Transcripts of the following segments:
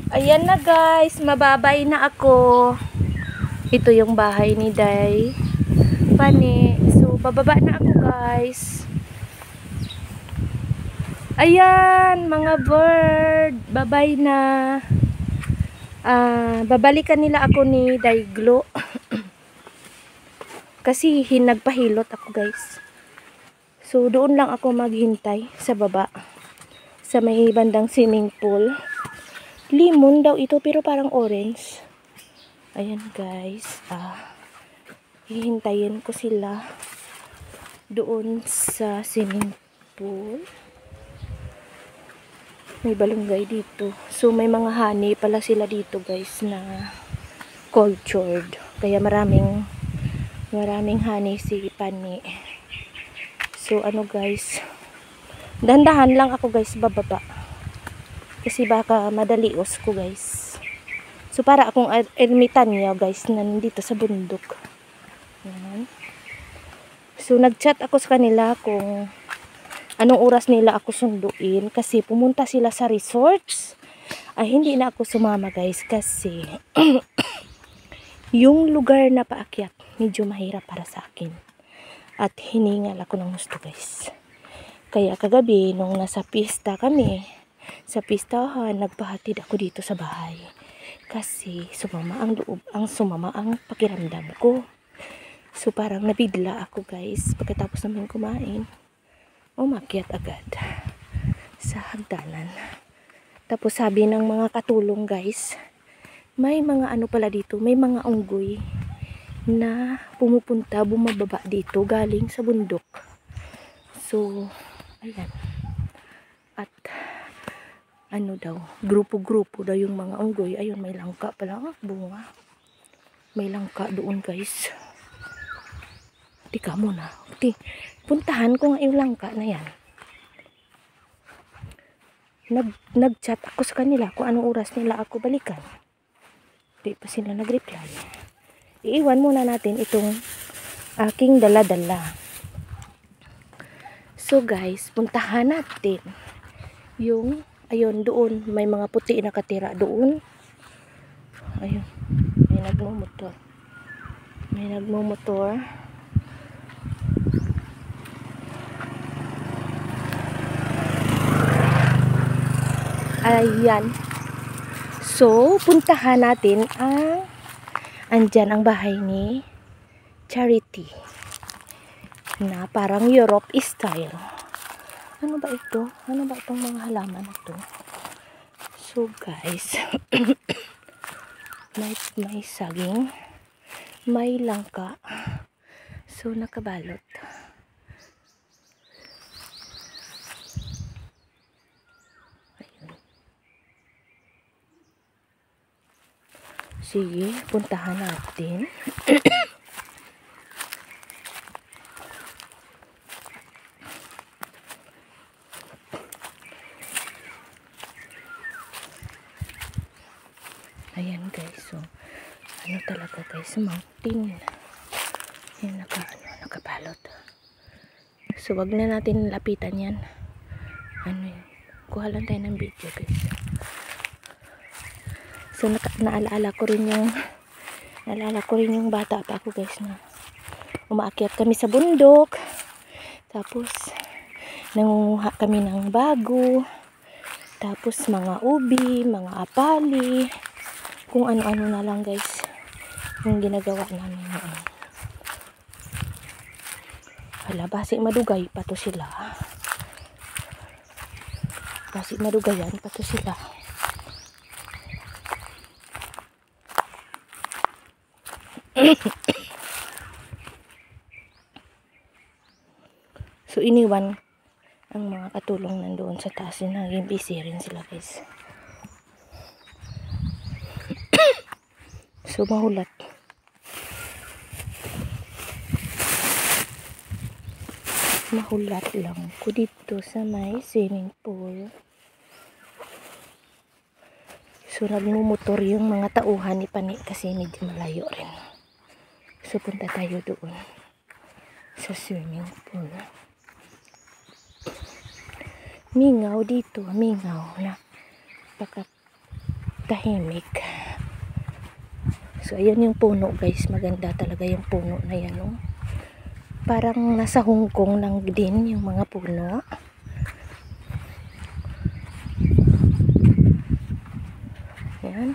Ayan na guys, mababay na ako. Ito yung bahay ni Day Pani. So, bababa na ako guys. Ayan, mga bird. Babay na. Babalikan nila ako ni Day Glo. Kasi nagpahilot ako guys. So, doon lang ako maghintay sa baba. Sa may bandang swimming pool. Limon daw ito pero parang orange. Ayan guys. Hihintayin ko sila doon sa swimming pool. May balunggay dito. So may mga honey pala sila dito guys na cultured. Kaya maraming honey si Pani. So ano guys, dandahan lang ako guys bababa. Kasi baka madalios ko guys. So para akong ermitanyo guys na nandito sa bundok. Ayan. So nagchat ako sa kanila kung anong oras nila ako sunduin. Kasi pumunta sila sa resorts. Ay hindi na ako sumama guys. Kasi yung lugar na paakyat medyo mahirap para sa akin. At hiningal ako ng gusto guys. Kaya kagabi nung nasa pista kami, sa pistahan, nagpahatid ako dito sa bahay. Kasi sumama ang pakiramdam ko. So parang nabigla ako guys. Pagkatapos namin kumain, umakyat agad sa hagdanan. Tapos sabi ng mga katulong guys, may mga ano pala dito, may mga unggoy na pumupunta, bumababa dito galing sa bundok. So, ayan. At ano daw, grupo-grupo daw yung mga unggoy. Ayun, may langka pala, bunga. May langka doon guys. Tika muna. Puntahan ko nga yung langka na yan. Nag-chat ako sa kanila kung anong oras nila ako balikan. Di pa sila nag-reply. Iiwan muna natin itong aking dala-dala. So guys, puntahan natin yung, ayun, doon. May mga puti na katira doon. Ayun. May nagmumotor. May nagmumotor. Ayan. So, puntahan natin andyan ang bahay ni Charity. Na parang Europe style. Ano ba ito? Ano ba itong mga halaman na ito? So guys, may saging, may langka. So nakabalot. Ayun. Sige, puntahan natin. Ayan guys, so ano talaga guys, mountain. Ayan, nakabalot. So wag na natin lapitan yan. Ano yun, kuha lang tayo ng video guys. So naalala ko rin yung bata pa ako guys na umaakyat kami sa bundok. Tapos nangunguha kami ng bago. Tapos mga ubi, mga apali. Kung ano-ano na lang guys yung ginagawa namin noon. Hala, basi madugay pa to sila. Basi madugayan pa to sila. So iniwan ang mga katulong nandoon sa taas. Naging busy rin sila guys. So mahulat. Mahulat lang ko dito sa may swimming pool. So nagmumotor yung mga tauhan ni Pani kasi medyo malayo rin. So punta tayo doon sa swimming pool. Mingaw dito, mingaw na tahimik. So ayan yung puno guys, maganda talaga yung puno na yan, oh. Parang nasa Hong Kong lang din yung mga puno. Ayan,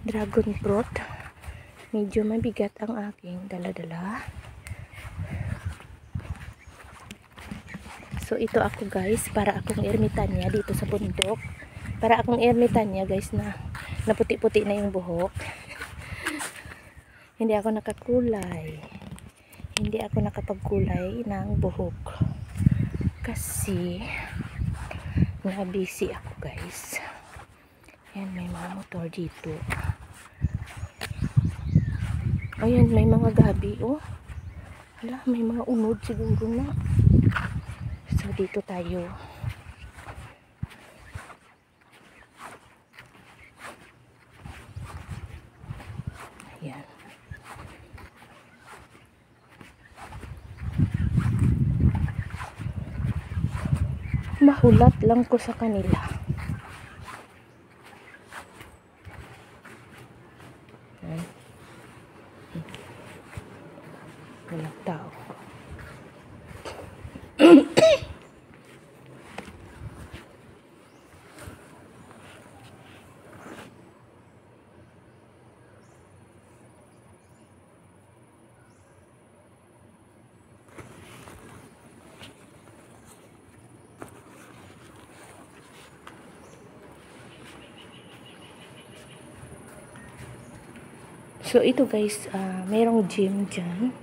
dragon fruit. Medyo mabigat ang aking dala-dala. So ito ako guys, para akong ermitanya dito sa bundok. Para akong ermitanya guys na naputi-puti na yung buhok. Hindi ako nakakulay. Hindi ako nakapagkulay ng buhok. Kasi na-busy ako guys. Ayan, may mga motor dito. Ayan, may mga gabi, oh. Wala, may mga unod siguro na. So, dito tayo. Ayan. Mahulat lang ko sa kanila. Walang tao. So ito guys, mayroong gym dyan.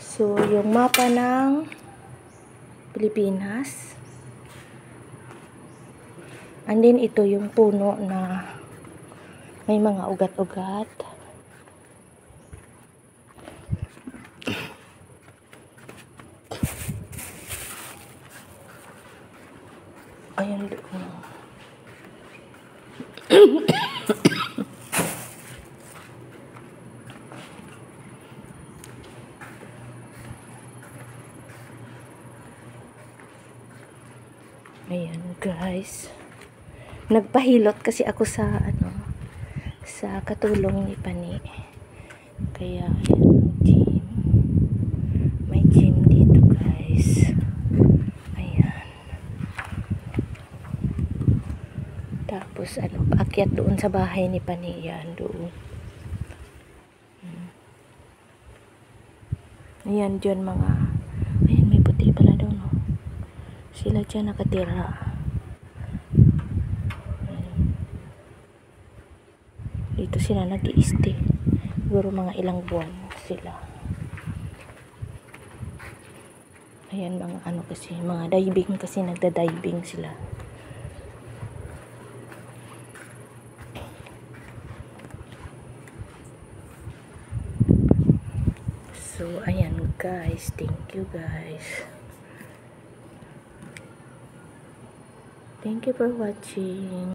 So yung mapa ng Pilipinas. And then ito yung puno na may mga ugat-ugat. Ayan doon. Ayan guys. Nagpahilot kasi ako sa sa katulong ni Pani. Kaya ayan, gym. May gym dito guys. Ayan. Tapos paakyat doon sa bahay ni Pani. Yan doon. Ayan dyan mga, ayan may puti pala doon, oh. Sila dyan nakatira. Dito sila nag-i-stay. Siguro mga ilang buwan sila. Ayan mga kasi, mga diving kasi, nagda-diving sila. So ayan guys, thank you guys. Thank you for watching.